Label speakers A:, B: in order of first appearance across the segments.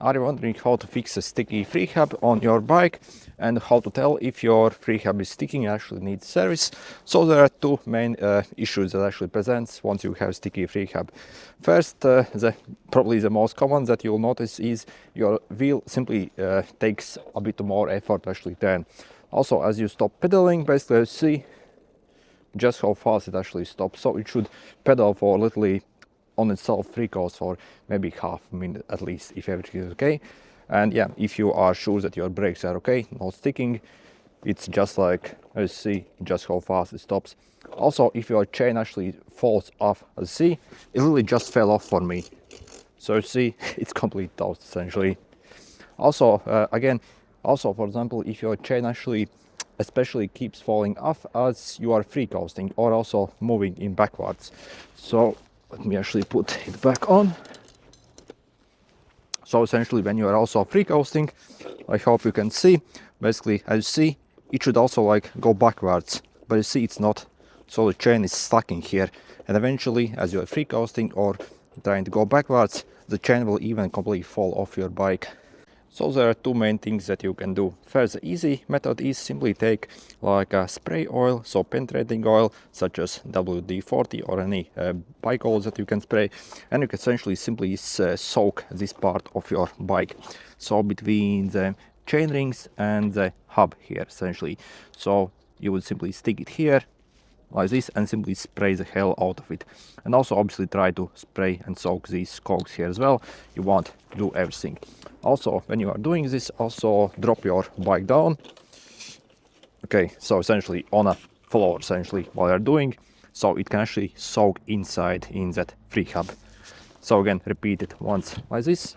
A: Are you wondering how to fix a sticky FreeHub on your bike and how to tell if your FreeHub is sticking and actually needs service? So there are two main issues that actually presents once you have sticky FreeHub. First, probably the most common that you'll notice is your wheel simply takes a bit more effort to actually turn. Also, as you stop pedaling, basically you see just how fast it actually stops. So it should pedal for literally on itself 3 course for maybe half a minute at least, if everything is okay. And yeah, if you are sure that your brakes are okay, not sticking, it's just like, as you see, just how fast it stops. Also, if your chain actually falls off, as you see, it literally just fell off for me. So you see, it's complete toast essentially. Also, also for example, if your chain actually especially keeps falling off as you are free coasting or also moving in backwards. So let me actually put it back on. So essentially when you are also free coasting, I hope you can see, basically as you see, it should also like go backwards, but you see it's not. So the chain is stuck in here, and eventually as you are free coasting or trying to go backwards, the chain will even completely fall off your bike. So there are two main things that you can do. First, the easy method is simply take like a spray oil, so penetrating oil such as WD-40 or any bike oils that you can spray, and you can essentially simply soak this part of your bike, so between the chain rings and the hub here essentially. So you would simply stick it here like this and simply spray the hell out of it. And also obviously try to spray and soak these cogs here as well. You want to do everything. Also, when you are doing this, also drop your bike down. Okay, so essentially on a floor essentially while you're doing, so it can actually soak inside in that FreeHub. So again, repeat it once like this.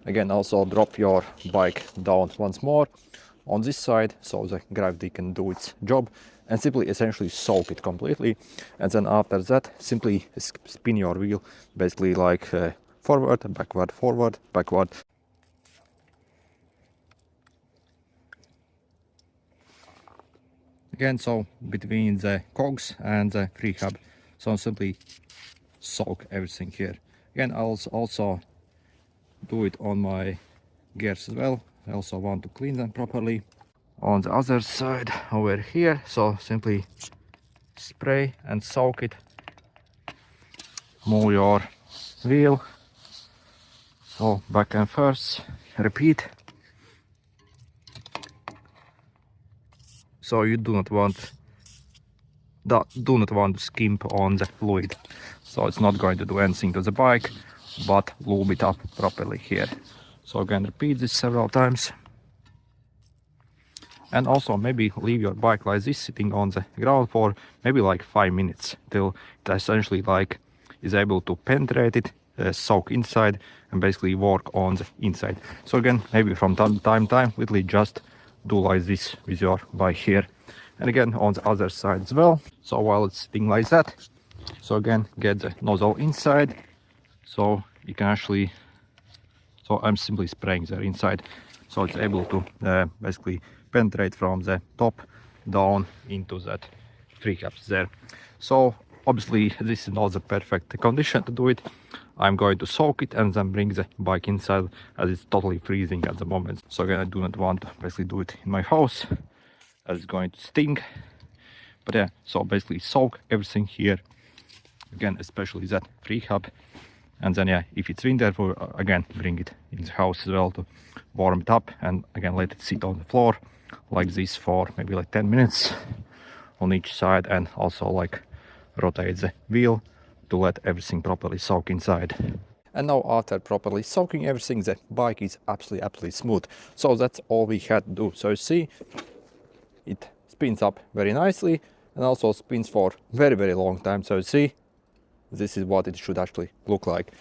A: Again, also drop your bike down once more on this side, so the gravity can do its job, and simply essentially soak it completely. And then after that, simply spin your wheel, basically like forward, backward. Again, so between the cogs and the FreeHub, so simply soak everything here. Again, I'll also do it on my gears as well. I also want to clean them properly. On the other side over here, so simply spray and soak it. Move your wheel, so back and forth, repeat. So you do not want to skimp on the fluid, so it's not going to do anything to the bike, but lube it up properly here. So again, repeat this several times. And also maybe leave your bike like this, sitting on the ground for maybe like 5 minutes till it essentially like is able to penetrate it, soak inside, and basically work on the inside. So again, maybe from time to time, literally just do like this with your bike here. And again on the other side as well. So while it's sitting like that, so again get the nozzle inside, so you can actually, so I'm simply spraying there inside, so it's able to basically penetrate from the top down into that FreeHub there. So obviously this is not the perfect condition to do it. I'm going to soak it and then bring the bike inside, as it's totally freezing at the moment. So again, I do not want to basically do it in my house as it's going to stink. But yeah, so basically soak everything here, again especially that FreeHub. And then yeah, if it's winter, again bring it in the house as well to warm it up, and again let it sit on the floor like this for maybe like 10 minutes on each side, and also like rotate the wheel to let everything properly soak inside. And now after properly soaking everything, the bike is absolutely smooth. So that's all we had to do. So you see, it spins up very nicely and also spins for very long time. So you see, this is what it should actually look like.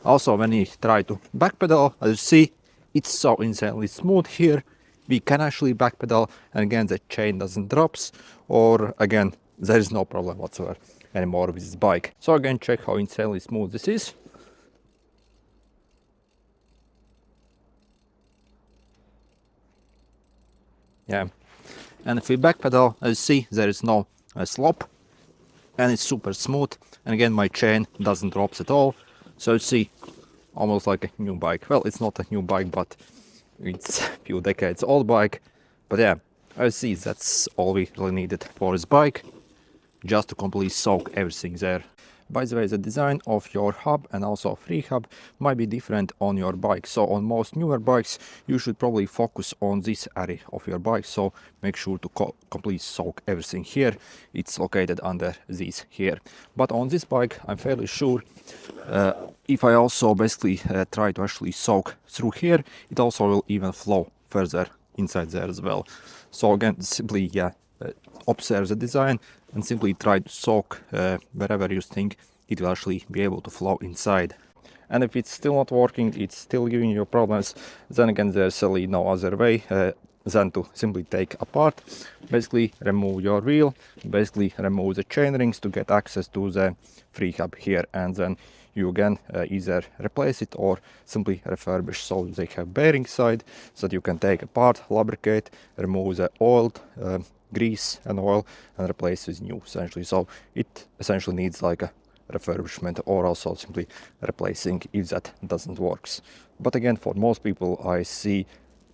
A: Also, when you try to backpedal, as you see, it's so insanely smooth here. We can actually backpedal, and again the chain doesn't drops, or again there is no problem whatsoever anymore with this bike. So again, check how insanely smooth this is. Yeah, and if we backpedal, as you see, there is no slop, and it's super smooth. And again, my chain doesn't drops at all. So you see, almost like a new bike. Well, it's not a new bike, but it's a few decades old bike. But yeah, I see that's all we really needed for this bike, just to completely soak everything there. By the way, the design of your hub and also FreeHub might be different on your bike. So on most newer bikes, you should probably focus on this area of your bike. So make sure to completely soak everything here. It's located under this here. But on this bike, I'm fairly sure if I also basically try to actually soak through here, it also will even flow further inside there as well. So again, simply observe the design and simply try to soak wherever you think it will actually be able to flow inside. And if it's still not working, it's still giving you problems, then again there's really no other way than to simply take apart, basically remove your wheel, basically remove the chain rings to get access to the FreeHub here, and then you again either replace it or simply refurbish, so they have bearing side so that you can take apart, lubricate, remove the old grease and oil and replace with new essentially. So it essentially needs like a refurbishment or also simply replacing if that doesn't works. But again, for most people I see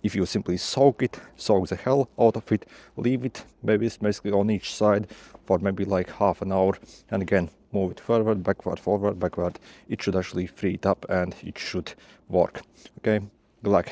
A: if you simply soak the hell out of it, leave it maybe it's basically on each side for maybe like half an hour, and again move it forward, backward, it should actually free it up and it should work. Okay, good luck.